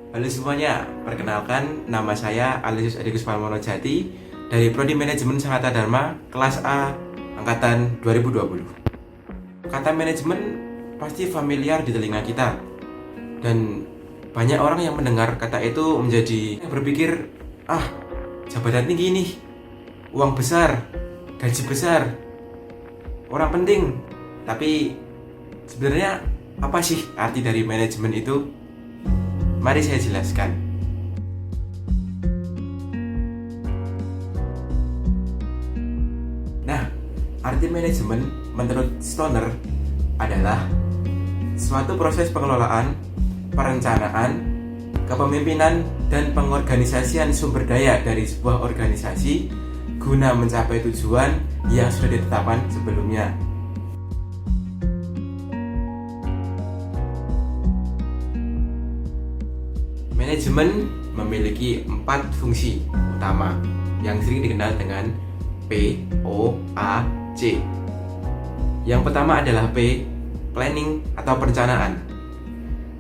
Halo semuanya, perkenalkan nama saya Alisius Adikus Palmono Jati dari Prodi Manajemen Sangatta Dharma kelas A angkatan 2020. Kata manajemen pasti familiar di telinga kita, dan banyak orang yang mendengar kata itu menjadi berpikir, jabatan tinggi nih, uang besar, gaji besar, orang penting. Tapi sebenarnya apa sih arti dari manajemen itu? Mari saya jelaskan. Nah, arti manajemen menurut Stoner adalah suatu proses pengelolaan, perencanaan, kepemimpinan, dan pengorganisasian sumber daya dari sebuah organisasi guna mencapai tujuan yang sudah ditetapkan sebelumnya. Manajemen memiliki 4 fungsi utama yang sering dikenal dengan POAC. Yang pertama adalah P, planning atau perencanaan.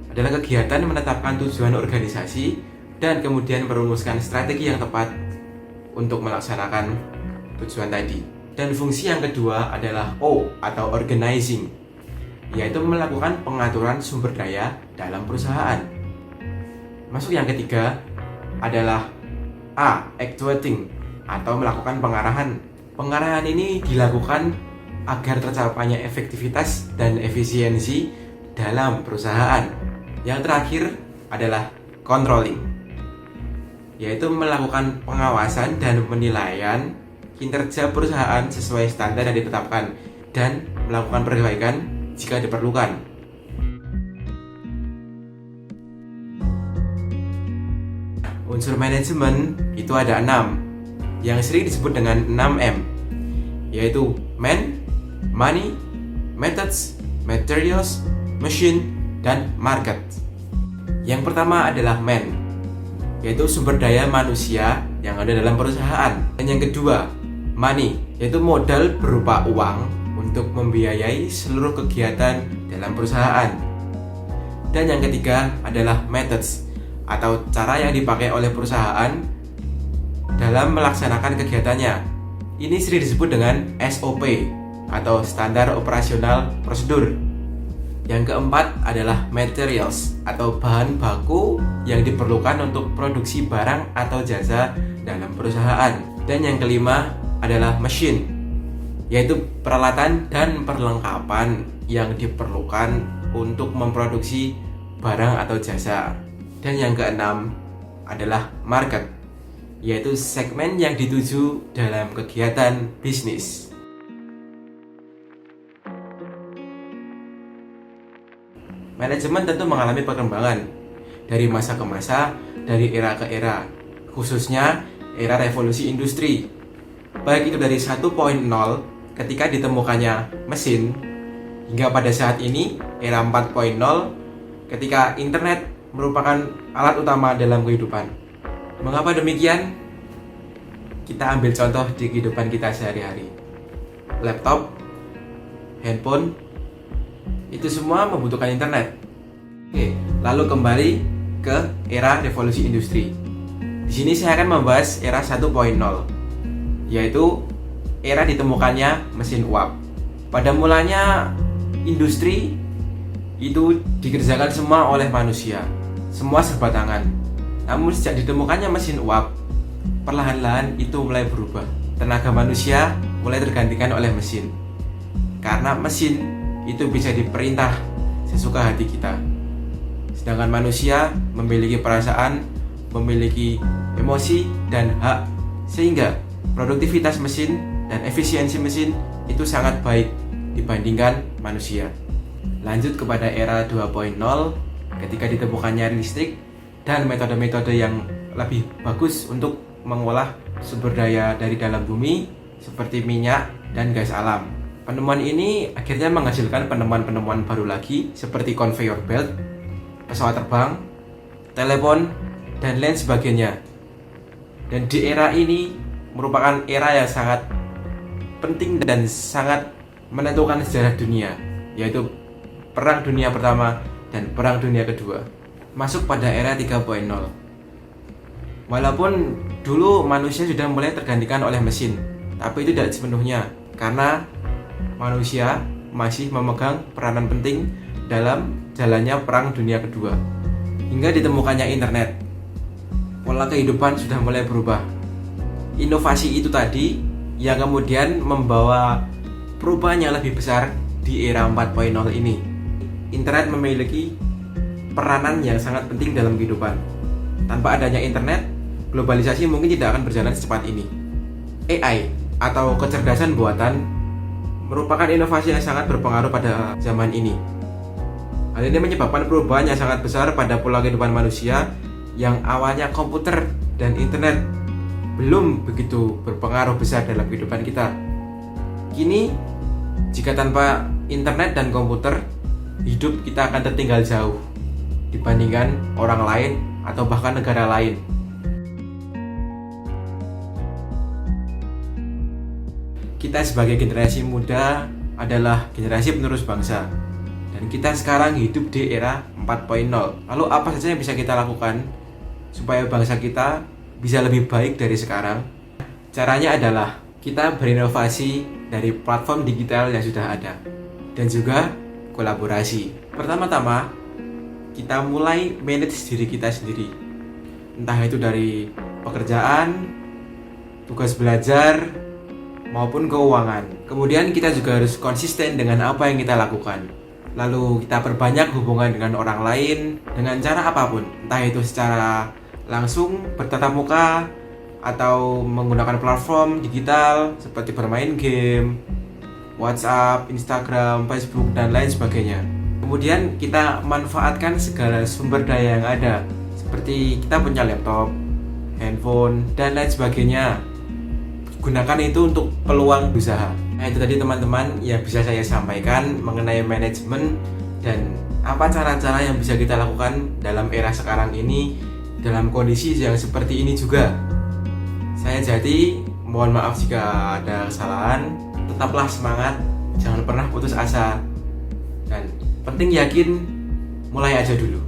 Adalah kegiatan menetapkan tujuan organisasi dan kemudian merumuskan strategi yang tepat untuk melaksanakan tujuan tadi. Dan fungsi yang kedua adalah O atau organizing, yaitu melakukan pengaturan sumber daya dalam perusahaan. Masuk yang ketiga adalah A, actuating atau melakukan pengarahan. Pengarahan ini dilakukan agar tercapainya efektivitas dan efisiensi dalam perusahaan. Yang terakhir adalah controlling, yaitu melakukan pengawasan dan penilaian kinerja perusahaan sesuai standar yang ditetapkan dan melakukan perbaikan jika diperlukan. Unsur manajemen itu ada 6, yang sering disebut dengan 6M, yaitu man, money, methods, materials, machine, dan market. Yang pertama adalah man, yaitu sumber daya manusia yang ada dalam perusahaan. Dan yang kedua, money, yaitu modal berupa uang untuk membiayai seluruh kegiatan dalam perusahaan. Dan yang ketiga adalah methods, atau cara yang dipakai oleh perusahaan dalam melaksanakan kegiatannya. Ini sering disebut dengan SOP atau standar operasional prosedur. Yang keempat adalah materials atau bahan baku yang diperlukan untuk produksi barang atau jasa dalam perusahaan. Dan yang kelima adalah machine, yaitu peralatan dan perlengkapan yang diperlukan untuk memproduksi barang atau jasa. Dan yang keenam adalah market, yaitu segmen yang dituju dalam kegiatan bisnis. Manajemen tentu mengalami perkembangan dari masa ke masa, dari era ke era, khususnya era revolusi industri. Baik itu dari 1.0 ketika ditemukannya mesin, hingga pada saat ini era 4.0 ketika internet merupakan alat utama dalam kehidupan. Mengapa demikian? Kita ambil contoh di kehidupan kita sehari-hari. Laptop, handphone, itu semua membutuhkan internet. Oke, lalu kembali ke era revolusi industri. Di sini saya akan membahas era 1.0, yaitu era ditemukannya mesin uap. Pada mulanya industri itu dikerjakan semua oleh manusia, semua serba tangan. Namun sejak ditemukannya mesin uap, perlahan-lahan itu mulai berubah. Tenaga manusia mulai tergantikan oleh mesin, karena mesin itu bisa diperintah sesuka hati kita. Sedangkan manusia memiliki perasaan, memiliki emosi dan hak, sehingga produktivitas mesin dan efisiensi mesin itu sangat baik dibandingkan manusia. Lanjut kepada era 2.0 ketika ditemukannya listrik dan metode-metode yang lebih bagus untuk mengolah sumber daya dari dalam bumi seperti minyak dan gas alam. Penemuan ini akhirnya menghasilkan penemuan-penemuan baru lagi seperti conveyor belt, pesawat terbang, telepon, dan lain sebagainya. Dan di era ini merupakan era yang sangat penting dan sangat menentukan sejarah dunia, yaitu Perang Dunia Pertama dan Perang Dunia Kedua. masuk pada era 3.0. Walaupun dulu manusia sudah mulai tergantikan oleh mesin, tapi itu tidak sepenuhnya, karena manusia masih memegang peranan penting dalam jalannya Perang Dunia Kedua. Hingga ditemukannya internet, pola kehidupan sudah mulai berubah. Inovasi itu tadi yang kemudian membawa perubahan yang lebih besar di era 4.0 ini. Internet memiliki peranan yang sangat penting dalam kehidupan. Tanpa adanya internet, globalisasi mungkin tidak akan berjalan secepat ini. AI atau kecerdasan buatan merupakan inovasi yang sangat berpengaruh pada zaman ini. Hal ini menyebabkan perubahan yang sangat besar pada pola kehidupan manusia yang awalnya komputer dan internet belum begitu berpengaruh besar dalam kehidupan kita. Kini, jika tanpa internet dan komputer, hidup kita akan tertinggal jauh dibandingkan orang lain atau bahkan negara lain. Kita sebagai generasi muda adalah generasi penerus bangsa, dan kita sekarang hidup di era 4.0. Lalu apa saja yang bisa kita lakukan supaya bangsa kita bisa lebih baik dari sekarang? Caranya adalah kita berinovasi dari platform digital yang sudah ada dan juga kolaborasi. Pertama-tama, kita mulai manage diri kita sendiri, entah itu dari pekerjaan, tugas belajar, maupun keuangan. Kemudian kita juga harus konsisten dengan apa yang kita lakukan. Lalu kita perbanyak hubungan dengan orang lain dengan cara apapun, entah itu secara langsung bertatap muka atau menggunakan platform digital seperti bermain game, WhatsApp, Instagram, Facebook, dan lain sebagainya. Kemudian kita manfaatkan segala sumber daya yang ada, seperti kita punya laptop, handphone, dan lain sebagainya. Gunakan itu untuk peluang usaha. Nah, itu tadi teman-teman yang bisa saya sampaikan mengenai manajemen dan apa cara-cara yang bisa kita lakukan dalam era sekarang ini dalam kondisi yang seperti ini juga. Saya Jati, mohon maaf jika ada kesalahan. Tetaplah semangat, jangan pernah putus asa, dan penting yakin, mulai aja dulu.